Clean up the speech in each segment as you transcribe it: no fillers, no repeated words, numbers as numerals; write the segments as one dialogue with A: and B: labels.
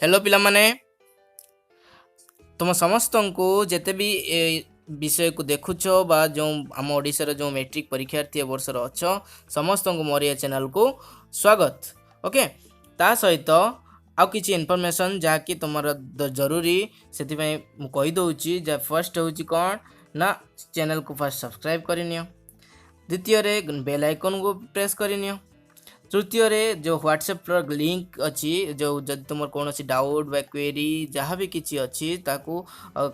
A: Hello पिला माने तुम समस्त को जिते भी विषय को देखुच बा जो आम ओडिशार जो मैट्रिक परीक्षार्थी वर्षर अच्छ समस्त को मोर चैनल को स्वागत। ओके ता सहित आउ किछि इनफॉरमेशन जहाँकि तुम जरूरी से कहीदे जा फर्स्ट हूँ कौन ना चैनल को फर्स्ट सब्सक्राइब करनी द्वितीय बेल आइकन को प्रेस करनी तृतीय जो व्हाट्सएप लिंक अच्छी जो जब तुम कौन डाउट बा क्वेरी जहाँ भी किसी अच्छी ताकू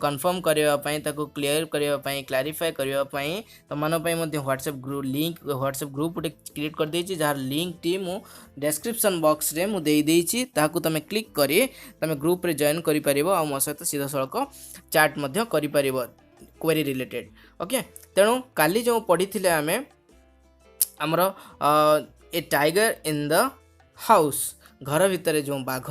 A: कन्फर्म करने क्लीयर करने क्लारीफाई करने तुम WhatsApp group link WhatsApp group गोटे क्रिएट कर देछि जार लिंक टी मु डिस्क्रिप्शन बॉक्स रे मु देई देछि ताकू तुम क्लिक करी तुम ग्रुप रे जॉइन करि परिबो आ मो सहित सीधा सड़क चैट मध्य करि परिबो क्वेरी रिलेटेड। ओके तेणु काली जो पढ़ी आमे हमर ए टाइगर इन द हाउस घर भितर जो बाघ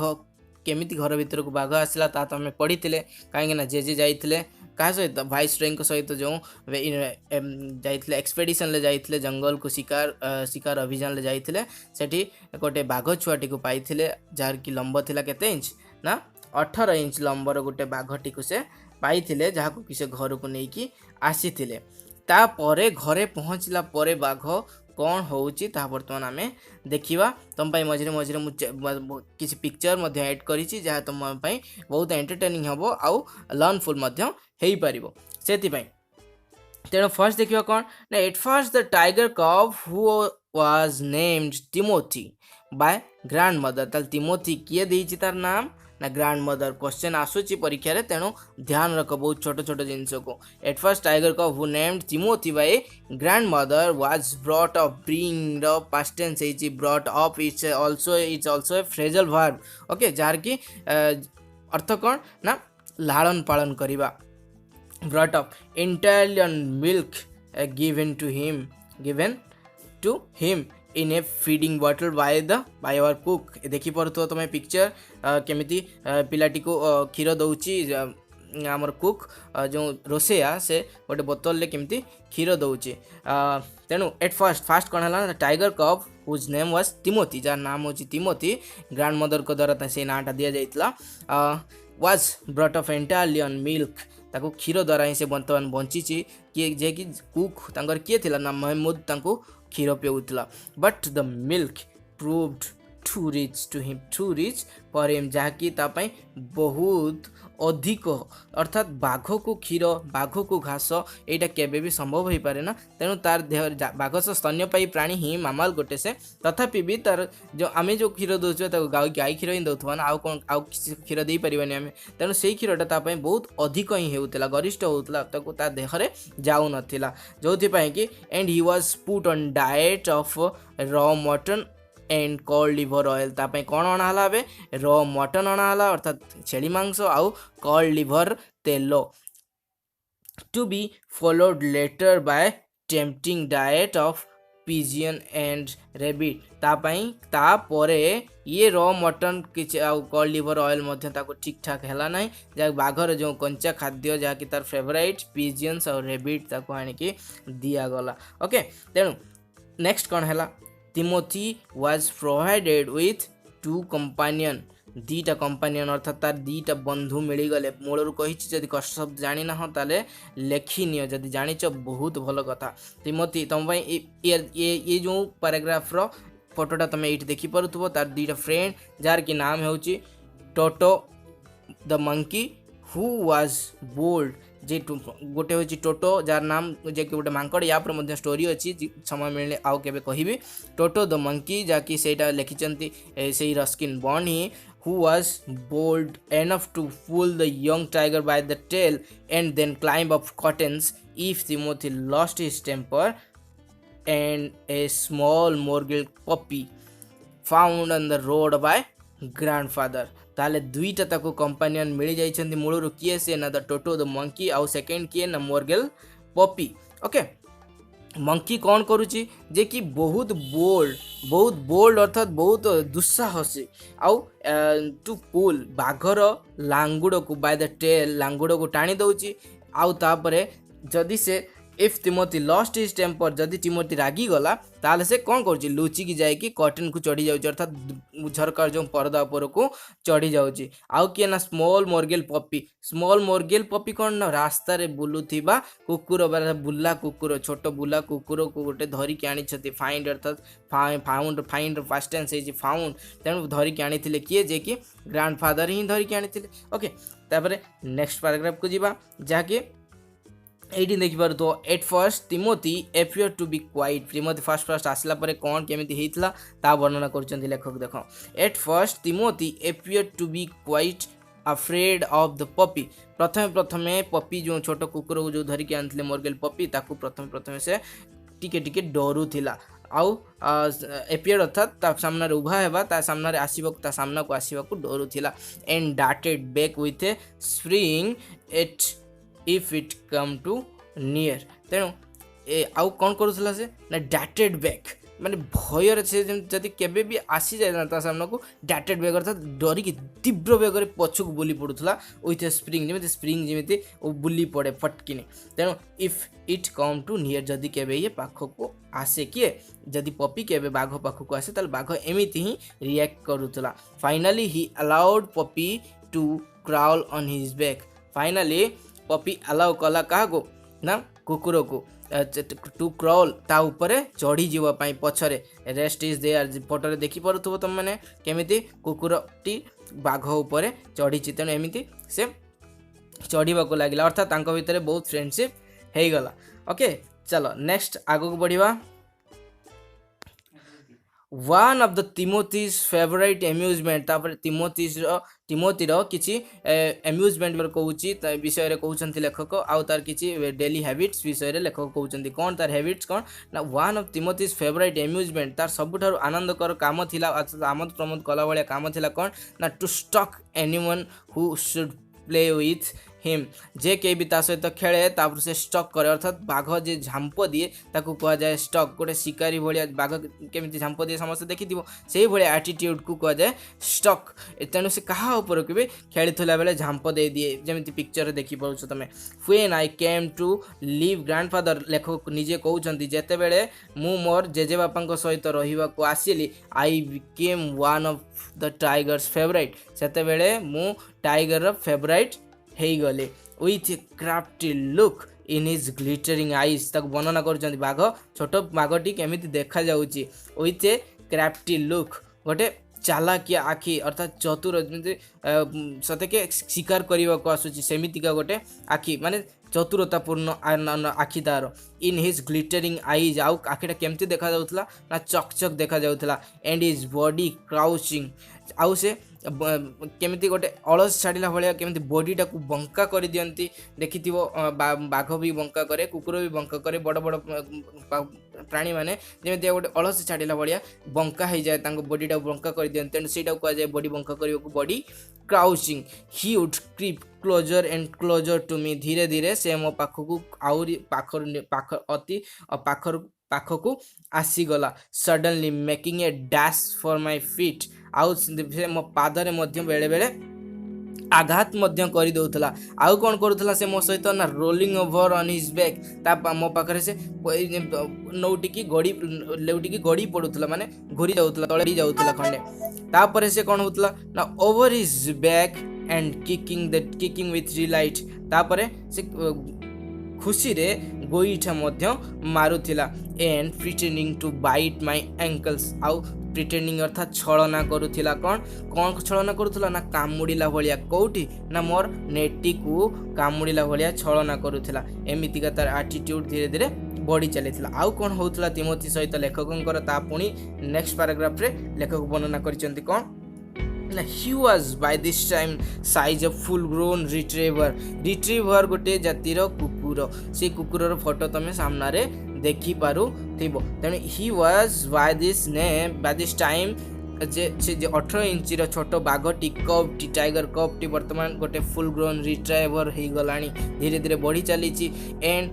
A: केमिति घर भीतर को बाघ आसला ता तो आम पढ़ी कहीं जे जाइए क्या सहित भाइस रॉय सहित जो जाइए एक्सपेडिशन ले जाइए जंगल को शिकार अभियान ले जाइए सेठी गोटे बाघ छुआटी को पाई जार की लंब थिला केते इंच ना 18 इंच लंबर गोटे बाघटी को से पाई जहाँ को किसी घर को लेकिन आसी तापरे घरे पहुँचला परे बाघ कौन होउची ता बर्तमान आमे देखिबा तुम पाई मझिरे मझिरे किसी पिक्चर ऐड करिछि जहाँ तुम पाई बहुत एंटरटेनिंग हबो आउ लर्नफुल हेई पारिबो सेति पाई। तेणु फर्स्ट देखिबा कौन ना at first the tiger cub who was named Timothy by grand mother ताल टिमोथी किए देइछि तार नाम ना ग्रैंड मदर क्वेश्चन आसुची परीक्षा रे तेणु ध्यान रख बहुत छोट छोट जिनस को। At first tiger cub who named Timothy by grandmother was brought up bring the past tense है brought up its also a phrasal verb. Okay जार की अर्थ कौन ना लालन पालन करिबा brought up entirely on milk given to him in a feeding bottle by our cook देखी पारुथो तुम पिक्चर केमिति पिलाटी को क्षीर दौची आमर कुक जो रोसेया से गोटे बोतल ले केमिति क्षीर दौची तेणु एट फर्स्ट कौन है tiger cub whose name was Timothy जार नाम हो टिमोथी ग्रैंड मदर को द्वारा से नाटा दि जाइए वाज ब्रॉट ऑफ इंटालियन मिल्क ताको क्षीर द्वारा ही से बर्तमान बंची किए जे कि कुक तांकर किए थिला ना महमूद तांको क्षीर पिउतला but the milk proved too rich for him जहाँकि तापाई बहुत अधिक अर्थात बाघ को क्षीर बाघ को घास यहाँ केबे भी संभव हो पारे ना तेणु तार देह बाघ से स्तन्यपायी प्राणी ही मामाल गोटे से तथापि भी तार जो आम जो क्षीर दौचे गाई क्षीर ही दौथुआ ना आउ कौन आउ किसी क्षीर दे पारे आम तेणु से क्षीरटा बहुत अधिक ही होता गरिष्ठ होता ता देहरे जाऊ नाला जो कि and he was put on diet of raw mutton and cod liver oil तापाई कौन अणाला बे रॉ मटन अणाला अर्थात छेली मांस आउ कॉल्ड लिवर तेल to be followed later by tempting diet of pigeon and rabbit तापाई तापरे ये रॉ मटन किछि आउ कॉल्ड लिवर ऑयल ठीक ठाक हैला नहीं जहाँ बाघर जो कंचा खाद्य जहाँकि तार फेवरेट पिजियंस और रेबिट ताको आनिकी दिया गला। ओके तेणु नेक्स्ट कौन हैला Timothy was provided with two companion दीटा कंपानियन अर्थात तार दीटा बंधु मिलगले मूलर कही जदि कष्ट शब्द जानी ना ताले लेखि नियो जदि जानिच बहुत भल कथा टिमोथी तुम ये जो पैराग्राफ रो फोटोटा तुम ये देखी पारुथबो तार दीटा फ्रेंड जार की नाम होची Toto the monkey who was bold जे गोटे हूँ टोटो जार नाम जे गोटे मांकड़ या पर स्टोरी अच्छी समय मिलने आउ के कहबी टोटो द मंकी जहाँकि सेटा लिखिंट से Ruskin bond he who was bold enough to pull the young tiger by the tail and then climb up curtains if Timothy lost his temper and a small morgul puppy found on the road by grandfather ताले दुईटा ताको companion मिल जाइछन्ती Müller किए से ना the toto the monkey आउ second किए ना मोरगेल puppy. Okay monkey कौन करुची जे कि बहुत बोल्ड अर्थात बहुत दुस्साहसी आउ टू पुल बाघर लांगुड़ को बाय द टेल लांगुड़ को टाणी दउची आउ तापरे जदि से if Timothy lost his temper जदि तिमोथी रागी गला ताले से कौन कर लुचिकी जाइकी कर्टेन को चढ़ी जाऊँ अर्थात झरकार जो पर्दा उपर को चढ़ी जाऊँगी आउ किए ना स्मॉल मोरगेल पपी कौन ना रास्ता रे बुलुथिबा कुकुर बुला कुकुर छोट बुला कुकुर को गोटे धरिकी आनी फाइंड अर्थात फाइंड फास्ट टेंस है फाउंड तेणु धरिकी आनी किए जे कि ग्रांडफादर ही धरिकी आनी ओके तापर नेक्स्ट पैराग्राफ को जीवा जहाँकि एटी देखिपार तो at first Timothy appear to be quite Timothy first आसला परे कौन केमिति हेइतला ता वर्णना करछन्ती लेखक देखो at first Timothy appear to be quite afraid of the puppy प्रथमे पपी जो छोट कुकुर को जो धरिकी आनथिले मोरगेल पपी ताकू प्रथमे से टिके टिके डरू थिला आउ एपियर अर्थात ता सामना रे उभा हेबा ता सामना रे आसीबा ता सामना को आसीबा को डरू थिला एंड डाटेड back with a spring at if it come too near तेणु आउ कौन करूला से ना डाटेड बैक माने भयर से जदि केबे भी आसी जाए ना ता सामना को डाटेड बैक अर्थात डरिकी तीव्र बेगर पछक बुली पड़ूला विथ स्प्रिंग जमी बुली पड़े फटकिनी तेणु if it come too near जदि केबे ये पाख को आसे किए जदि पपी केबे बाघ पाख को आसे ताल बाघ एमिति ही रिएक्ट करूला finally he allowed puppy to crawl on his back finally puppy allow कला क्या ना कुकुर को टू क्रॉल ता ऊपर चढ़ी जावाई पछरे रेस्ट इज देयर फोटो देखी पारुथबो तुम मैंने केमिति कुकुरटी बाघ ऊपर चढ़ी तेणु एमती से चढ़ा को लगे अर्थात तांको भितर बहुत फ्रेंडशिप हो गला ओके चलो नेक्स्ट आगो को बढ़िया one of the Timothy's favourite amusement तापर तिमोथीर किसी एम्यूजमेंट कहूँ विषय कहते लेखक आउ तार किसी डेली हैबिट्स विषय लेखक कहते कौन तार हैबिट्स कौन ना वन ऑफ तिमोथीज फेवरेट एम्यूजमेंट तार सबुठार आनंदकर काम थिला आमोद प्रमोद कला भाया काम थिला कौन ना to stalk anyone who should play with him जे के भी सहित खेले तापर से स्टक करे अर्थात बाघ जे झांप दिए ताकू कह जाए स्टक गोटे शिकारी भाया बाघ केमी झांप दिए समस्त देखी से भाया एटीट्यूड को कह जाए स्टक तेणु से क्या ऊपर भी खेलुला बेले झांप दे दिए जमी पिक्चर देखी पार्छ तुम when I came to live grandfather लेखक निजे कहते जिते बड़े मु मोर जेजेबापा सहित रहा आसिली I became one of the tiger's favourite सेते बेले मु टाइगर फेवरेट हो गले with crafty look in his glittering eyes तक वर्णना कर बाघ छोट बाघटी केमिति देखा जाउची विथ ए क्राफ्टी लुक गोटे चालाकिया आखि अर्थात चतुर सते के शिकार करने को आसूची सेमितिका गोटे आखि माने चतुरतापूर्ण आखि तार इन हिज ग्लिटरिंग आईज आउ आखिटा केमती देखा जाउथला ना चकचक देखा जाउथला एंड हिज बॉडी क्राउचिंग आउ से केमिति गोटे अलस छाड़ा भाया केमिति बॉडीटा को बंका कर दियंती देखि बाघ भी बंका करे कुकुर भी बंका करे बड़ बड़ प्राणी माने जेमिति गोटे अलस छाड़ा भाया बंका हो जाए बॉडीटा बंका कर दियंती तेणु से कह जाए बॉडी बंका करने को body crouching he would creep closer and closer to me धीरे धीरे से मो पाखकू आउरी पाख अति पाखकू आसीगला suddenly making a dash for my feet आउ मो पादरे बेले बेले आघात कर दौला आउ कौन करूला से मो सहित ना rolling over on his back ता मो पाखरे से नौटिकी गड़ी पड़ूला माने घूरी जाऊला तले जाऊला खंडे तापर से कौन होता ना over his back and kicking with delight तापर से खुशी रे गोईठा मध्य मारुथिला and pretending to bite my ankles आउ प्रिटेंडिंग अर्थात छलना करुथिला कौन छलना करुथिला ना कामुड़िला भलिया कोठी ना मोर नेटी को कामुड़िला भलिया छलना करुथिला एमितिका तार एटीट्यूड धीरे धीरे बढ़ी चलीथिला आउ कौन होउथिला तिमोथी सहित लेखकंकर ता पुणी नेक्स्ट पैराग्राफ रे लेखक वर्णना करिसंती कौन he was by this time size of full grown retriever गोटे जातिर कुकुर से कुकुर फोटो तमे सामना रे देखी पारु थिबो तेणु he was by this time जे 18 इंची रो छोट बाघटी कपटी टाइगर कपटी वर्तमान गोटे फुल ग्रोन रिट्रीवर हो गलानी धीरे धीरे बढ़ी चली and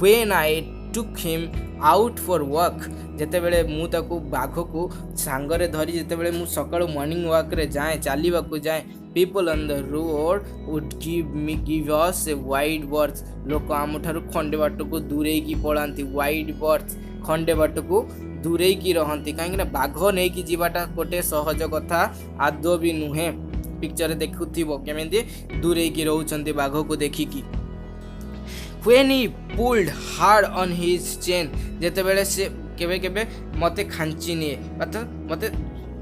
A: when I took him out for work जेते बेले मु ताकू बाघ को सांगरे धरी जेते बेले मु सकाळु मॉर्निंग वॉक रे जाए चलवा को जाए people on the road would give us a wide berth लोक आम ठारू खंडे बाट को दूरे की पलांती wide berth खंडे बाट को दूरे की रहंती कहीं बाघ नहीं कि जीवाटा गोटे सहज कथा आदौ भी नुहे पिक्चर देखुथिबो केमिति दूरे की रहउचंती बाघ को देखिकी when he pulled hard on his chain जेते बेले से केबे केबे मते खांची निए अर्थात मते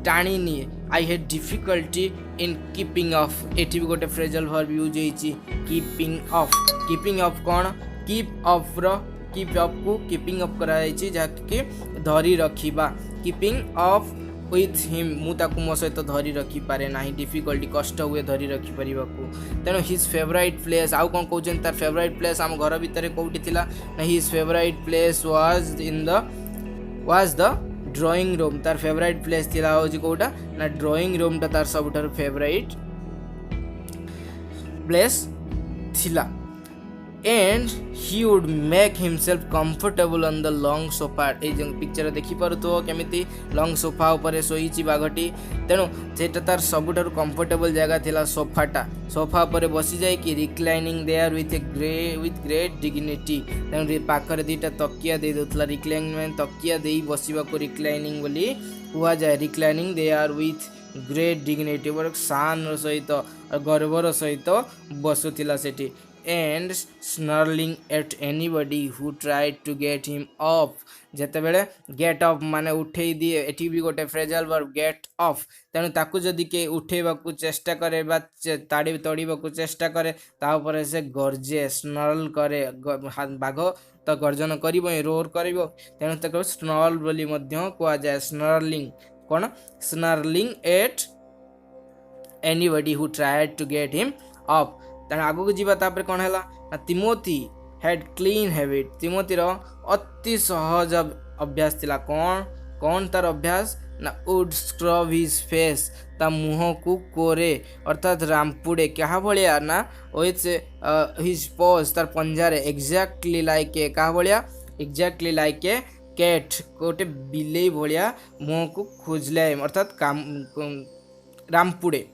A: टाणी निए I had difficulty in keeping off एठी भी गोटे फ्रेजल वर्ब यूज होईची keeping off कोन keep off रो keep off को keeping off करा जाईची जाके धरी रखिबा keeping off with him मु ताकू मो सहित धरी रखी पारे नाही डिफिकल्टी कष्ट हुए धरी रखी परिबाकू तेनो हिज फेवरेट प्लेस आउ कोन कहउछन तार फेवरेट प्लेस हम घर भीतर कोउटी थिला ना his favourite place was the drawing room तार फेवरेट प्लेस थिला होजी कोटा ना ड्राइंग रूम ता तार सबठार फेवरेट प्लेस थिला and he would make himself comfortable on the long sofa ए जो पिक्चर देखि परतो केमिति long sofa ऊपर सोईची बागटी तेनु सेटा तार सबुठार कंफर्टेबल जगह थिला सोफा ऊपर बसी जाय कि reclining there with great dignity तेनु पाखरे दीटा तकिया दे दोतला reclining तकिया देई बसिबा को reclining बोली हुआ जाय reclining there with great dignity वर शान सहित और गर्वर सहित बसुथिला सेठी and snarling at anybody who tried to get him up जेते बेले get up माने उठेई दिए एठी भी गोटे फ्रेजल वर्ब get off तेनु ताकू जदी के उठेबा को चेष्टा करे बा ताड़ी तोड़ीबा को चेष्टा करे ता ऊपर से गरजे स्नर्ल करे बाघ तो गर्जन करिवो रोर करिवो तेनु ताको स्नर्ल बोली मध्य कोआ जाय स्नर्लिंग कोन स्नर्लिंग at anybody who tried to get him up तेना आगु को जीवा तापर कोन हैला Timothy had clean habit Timothy रो अति सहज अभ्यास थिला कोन तार अभ्यास ना वुड स्क्रब हिज फेस ता मुह को कोरे अर्थात रामपुड़े क्या भलिया ना विथ हिज पॉज तार पंजारे एग्जैक्टली लाइक ए क्या भलिया एग्जैक्टली लाइक ए कैट गोटे बिलेई भलिया मुह को खोजले अर्थात रामपुड़े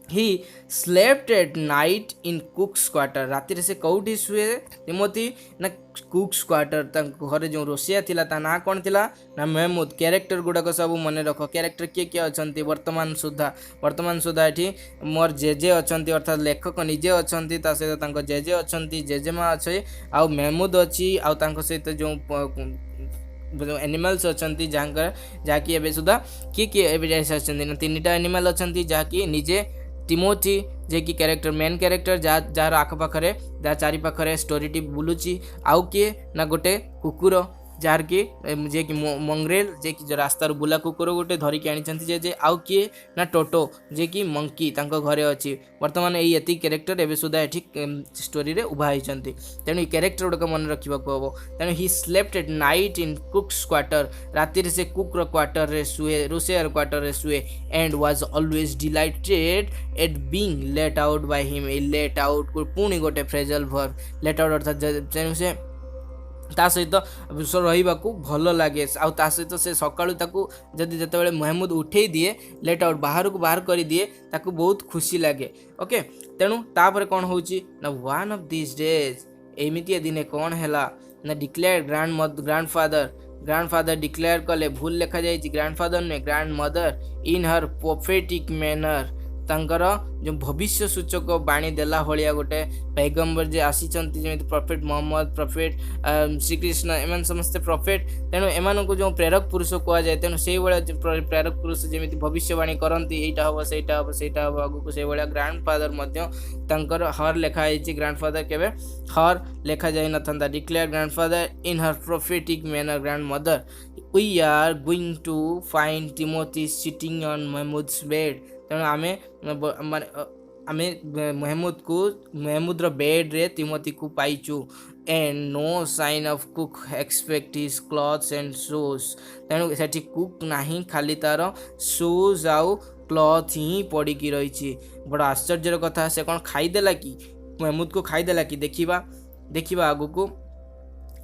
A: he slept at night in cook's quarter राति रे से कौटी सुए तिमोथी ना कुक्स क्वार्टर घरे जो रोसिया थिला ता ना कोन थिला ना महमूद कैरेक्टर गुडा को सब मने रखो कैरेक्टर के अछंती वर्तमान सुधा एठी मोर जेजे अछंती अर्थात लेखक निजे अछंती ता से तांको जेजे अछंती जेजेमा अछि आ महमूद अछि आ तांको सहित जो एनिमल्स अछंती जाकी एबे सुधा के एविडेंस अछंती तीनटा एनिमल अछंती जाकी निजे तिमोथी जे कि कैरेक्टर मेन कैरेक्टर जार आख पाखरे जा चारि पाखरे स्टोरी टी बुलुची आउ किए ना गोटे कुकुर जार के जे कि मंगरेल जे कि जो रास्तार बुला कुकुर गोटे धरिकी आनी जे आउ किए ना टोटो जे कि मंकी तांको घरे अछि वर्तमान एई एति कैरेक्टर एबे सुदा एठी स्टोरी रे उभा हिचंती तेनु ई कैरेक्टर गुडक मन रखिबा को हबो तेनु he slept at night in cook's quarter राति रे से कुक रो क्वार्टर रे सुए रोसेयर क्वार्टर रे सुए and was always delighted at being let out by him ए लेट आउट को पुणी गोटे फ्रेजल वर्ब लेट आउट अर्थात तेनु से ता सहित रहिबाकू भल लगे आ ता सहित से सकाळू ताकू जदी जते बेले महमूद उठेई दिए लेट आउट बाहर को बाहर करी दिए ताकू बहुत खुशी लगे ओके तेणु तापर कोन होउची ना वन ऑफ दिस डेज एमिति दिने कोन हैला ना डिक्लेयर ग्रैंडफादर डिक्लेयर कले भूल लिखा जाई ग्रैंडफादर ने ग्रैंडमदर इन हर प्रोफेटिक मैनर तांकर जो भविष्य सूचक बाणी देला भलिया गोटे पैगंबर जे आसीचंती जेमिति प्रॉफेट मोहम्मद प्रॉफेट श्रीकृष्ण एमन समस्त प्रॉफेट तेणु एमान को जो प्रेरक पुरुष कहा जाए तेणु से प्रेरक पुरुष जेमिति भविष्यवाणी करंती एटा हो सेटा हो आगु को से भलिया ग्रैंडफादर मध्य तांकर हर लिखा आइछि ग्रैंडफादर केबे हर लिखा जाय नथंदा declare grandfather in her prophetic manner grandmother we are going to find Timothy sitting on Mahmood's bed तेणु आमे महमूद बेड रे तिमोथी को पाइचु and no sign of cook expect his clothes and shoes तेणु सेठी कुक नाही खाली तार शूज आउ क्लॉथ ही पड़ी की रही बड़ा आश्चर्य कथा से कौन खाईदेला कि महमूद को खाईदेला कि देखिबा आगु को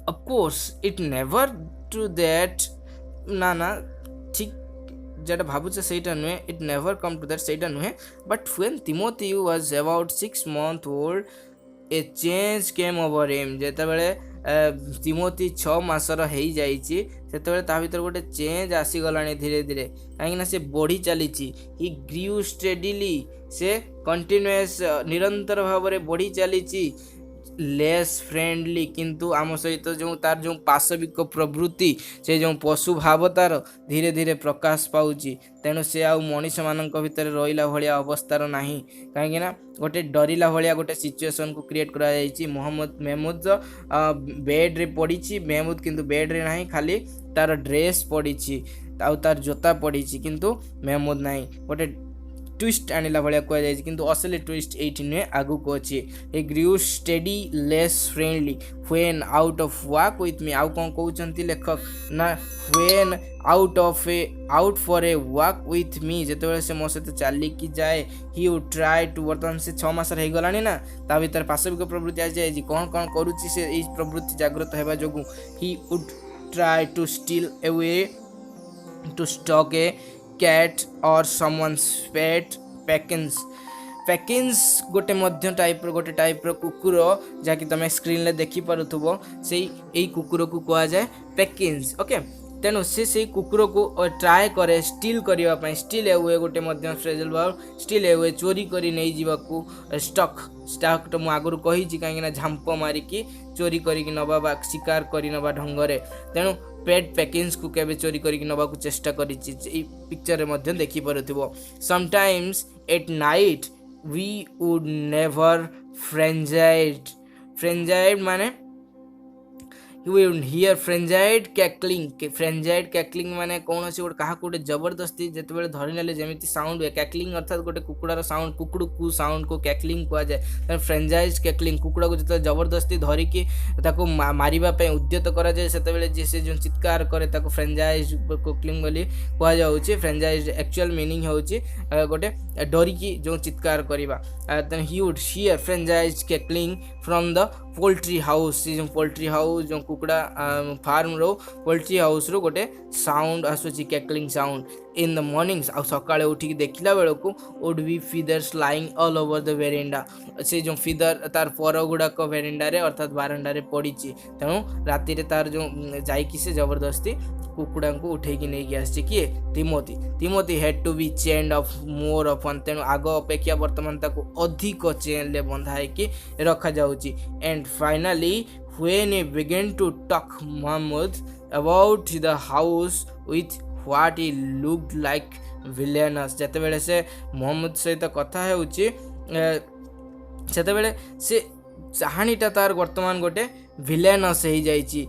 A: of course it never to that ना ठीक जेटा भावुचे सेटा नुहे it never come to that सेटा नुहे but when Timothy was about 6 months old a change came over him जेतेबेले तिमोथी 6 मासर हो जाइए सेतेबेले ता भीतर गोटे चेंज आसीगलानी धीरे धीरे कहीं से बढ़ी चली हि ग्रीव स्टेडिली से कंटिन्यूअस निरंतर भाव में बढ़ी चली लेस फ्रेंडली किंतु आम सहित जो तार जो पाशविक प्रवृत्ति से जो पशु भाव तार धीरे धीरे प्रकाश पाउची तेणु से आउ मनीष मानक भितर रहिला भलिया अवस्थार नाही कहीं गोटे डरिला भलिया गोटे सिचुएशन को क्रिएट करा जायछि महमूद बेड रे पड़ी महमूद किंतु बेड रे नाही खाली तार ड्रेस पड़ी आउ तार जोता पड़ी किंतु महमूद नाही गोटे ट्विस्ट आनिला भाया कहुई किंतु असली ट्विस्ट एठी नुहे आगु को अच्छी he grew steady less friendly when out of walk with me आउ कौन कहते लेखक ना when out for a walk with me जिते से मो सहित चलिकी जाए ही वुड ट्राई टू बर्तमान से 6 मास हो गलानी ना ता भीतर पाशविक प्रवृत्ति आज जाए कौन कौन करुच्ची से प्रवृत्ति जागृत होगा जो he would try to steal away to stalk a cat or someone's pet पैकिन्स गोटे मध्य टाइप रो कुकुर जहाँकि तुम स्क्रीन ले देखी पारुथबो से यही कुकुर को कहा जाए पैकिन्स ओके तेणु से कुकुर को ट्राए करे स्टील करने स्टील हुए गोटे मध्य फ्रेजल भाव स्टील हुए चोरी करी नहीं जीवाकू स्टक तो मुझे आगुरी कही कहीं झांप मारिकी चोरी करिकी नबा बा शिकार करी नबा ढंगरे तेणु पेट पैकिन्स को केबे चोरी करिकी नबा को चेष्टा करी पिक्चर रे मध्य देखि पारुथिबो sometimes at night we would never frenzied माने you will hear frenzied cackling माने कौन से गोटे क्या गोटे जबरदस्ती जिते धरी ने जमी साउंड हुए कैकलिंग अर्थात गोटे कुकुड़ार साउंड कुकुड़ को साउंड को कैकलिंग कह जाए फ्रेंजाइज कैकलिंग कुकुड़ा को जो जबरदस्ती धरिकी मारे उद्यत करा जाए से से जो चित्कार करे फ्रेंजाइज कैकलिंग बोली कह जाऊँगी फ्रेंजाइज एक्चुअल मीनिंग होची गोटे डरिकी जो चित्कार करवा he would hear frenzied cackling from the poultry house जो पोल्ट्री हाउस जो कुकुड़ा फार्म रो पोल्ट्री हाउस रो गोटे साउंड आसूची cackling sound in the mornings आ सकाळे उठिक देखिला बेलू would be feathers lying all over the verandah से जो फीदर तार पर गुड़ाक वेरेंडा रे अर्थात बारंडा रे पड़ी तेणु राति रे तार जो जाइकी से जबरदस्ती कुकुड़ा को उठेकी नहीं आसी किए Timothy had to be chained off more often तेणु आग अपेक्षा वर्तमान ताको अधिक चेन ले बंधाई रखा जाउची and finally when he began to talk Mahmud about the house with what he looked like villainous जते बेले से मोहम्मद सहित कथा होउची सेते बेले से कहानीटा तार वर्तमान गोटे villainous हो जाइची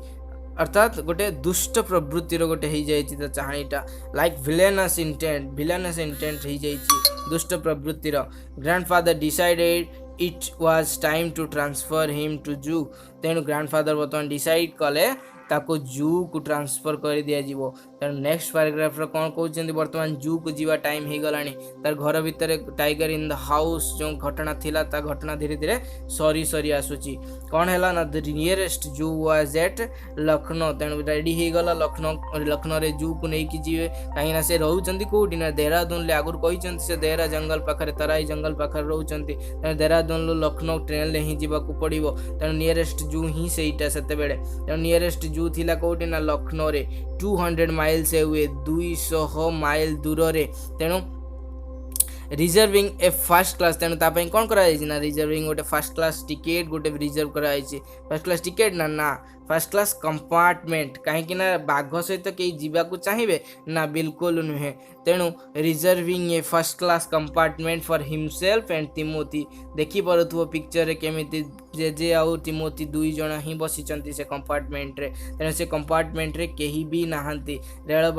A: अर्थात गोटे दुष्ट प्रवृत्तिर गोटे हो जाइची कहानीटा लाइक villainous intent हो जाइची दुष्ट प्रवृत्तिर grandfather decided it was time to transfer him to zoo तेणु ग्रैंडफादर बर्तमान डिसाइड कले ताको जू को ट्रांसफर कर दिया जीवो तेणु नेक्स्ट पैराग्राफ रे कोन कहउचंदी वर्तमान जू को जीवा टाइम हे गलानी तार घर भितर टाइगर इन द हाउस जो घटना थिला ता घटना धीरे धीरे सरी आसुची कोन हैला ना द नियरेस्ट जू वाज एट लखनऊ तेणु रेडी हे गला लखनऊ रे जू को नै कि जीवे काहे ना से रहउचंदी कोडी ना देहरादून ले आगुर कहिचंती से देहरा जंगल पाखरे तराई जंगल पाखरे रहउचंती तेणु देहरादून लो लखनऊ ट्रेन ले ही जीवा को पड़िबो तेणु नियरेस्ट जू ही सेटा सेते बेले तेणु नियरेस्ट जू थिला कोडी ना लखनऊ रे 200 माइल से हुए 200 माइल दूर रे तेणु रिजर्विंग ए फर्स्ट क्लास तेणु तापई कौन करा ना रिजर्विंग गोटे फर्स्ट क्लास टिकेट गोटे रिजर्व करा फर्स्ट क्लास टिकेट ना फर्स्ट क्लास कंपार्टमेंट कहीं बाघ सहित कई जावाक चाहिए ना बिल्कुल नुहे तेणु reserving A first class compartment for himself and Timothy देखी पारुथबो पिक्चर रे केमिति जे आउ तिमोथी दुई जण ही बसिचंती से कंपार्टमेंट रे तेणु से कंपार्टमेंट रे केही भी नाहंती रेल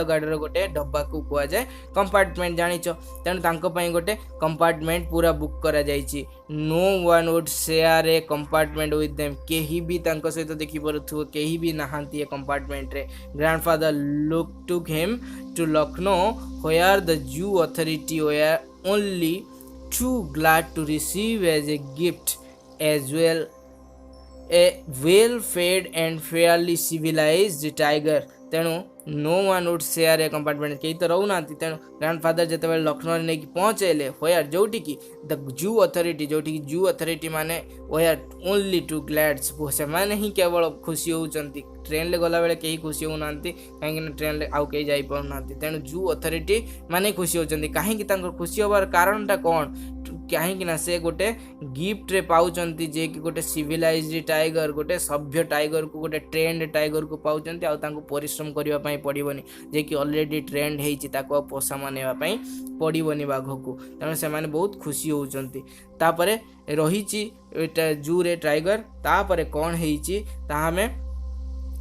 A: गाड़ी रो गोटे डब्बा को कह जाए कंपार्टमेंट जानिच तेणु तांको पई गोटे कंपार्टमेंट पूरा बुक करा जाइछि no one would share a compartment with them केही भी तांको सहित देखि पारुथबो केही भी नाहंती ए कंपार्टमेंट रे grandfather look took him to Lucknow where the Jew authority were only too glad to receive as a gift as well a well-fed and fairly civilized tiger तेणु no one would share a compartment कहीं तो रोना तेणु grandfather जिते लखनऊ नहीं पहुँचेले where जोटी की the zoo authority जोटी की zoo authority माने वेयर ओनली टू ग्लैड्स से माने ही केवल खुशी होउचंती ट्रेन ले गला बेले कहीं खुशी होना कहीं ट्रेन ले आउ कहीं जाई पाउना तेणु जू अथॉरिटी माने खुशी होउचंती कहीं खुशी होबार कारणटा कौन कहीं से गोटे गिफ्ट रे पाउचंती जे कि गोटे सिविलाइज्ड टाइगर गोटे सभ्य टाइगर को गोटे ट्रेंड टाइगर को पाउचंती आ तांको परिश्रम करिवा पई पड़िबनी जे कि ऑलरेडी ट्रेंड हेची ताको पोषा मानेवा पई पड़िबनी बाघ को तेणु से माने बहुत खुशी होउचंती तापरे रहीची जू रे टाइगर तापरे कौन हेची ता हमें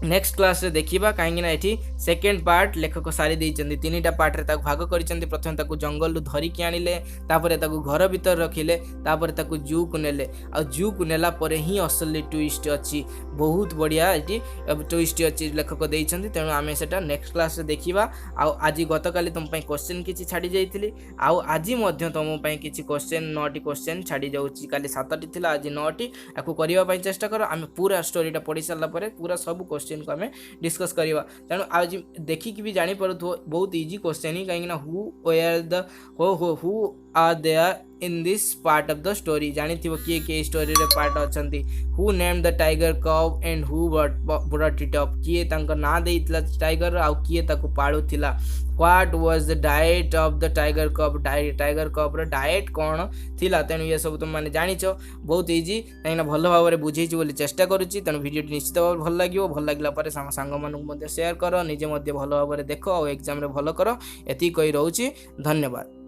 A: नेक्स्ट क्लास रे देखिबा कहीं ये सेकेंड पार्ट लेखक सारी देइचंदी तीनटा पार्ट रे ताको भाग करिचंदी प्रथम ताको जंगल रु धरी के आनिले तापरे ताको घर भीतर रखिले तापरे ताको जू को नेले आ जू को नेला परे ही असली ट्विस्ट अछि बहुत बढ़िया एटी ट्विस्ट अछि लेखक देइचंदी तेणु आमे सेटा नेक्स्ट क्लास रे देखिबा आ आज गतकाली तुम पई क्वेश्चन किछि छाडी जाइथिली आ आज मध्य तुम पई किछि क्वेश्चन 9टी क्वेश्चन छाडी जाउछि काली 7टी थिला आज 9टी आकु करिवा पई चेष्टा करो आमे पूरा स्टोरीटा पढि सारला परे पूरा सब क्वेश्चन को आम डिस्कस करवा तेणु आज देखिक भी जानी पारुथो बहुत इजी क्वेश्चन ही कहीं who where the who are there in this part of the story जानी थी किए किए स्टोरी रे पार्ट अच्छी who name the tiger cub and who brought it up किए तांकर ना देइतला टाइगर आउ किए ताको पाळुथिला what was the diet of the tiger cub tiger cub रो डाइट कौन थिला तेणु ये सब तुम माने जानिछ बहुत इजी कहीं भल भाव में बुझेछि बोली चेष्टा करूछि तेणु वीडियो निश्चित भाव भल लागियो भल लागला परे सांग मानक शेयर कर निजे भल भाव में देख और एग्जाम रे भल कर एति कहि रहउछि धन्यवाद।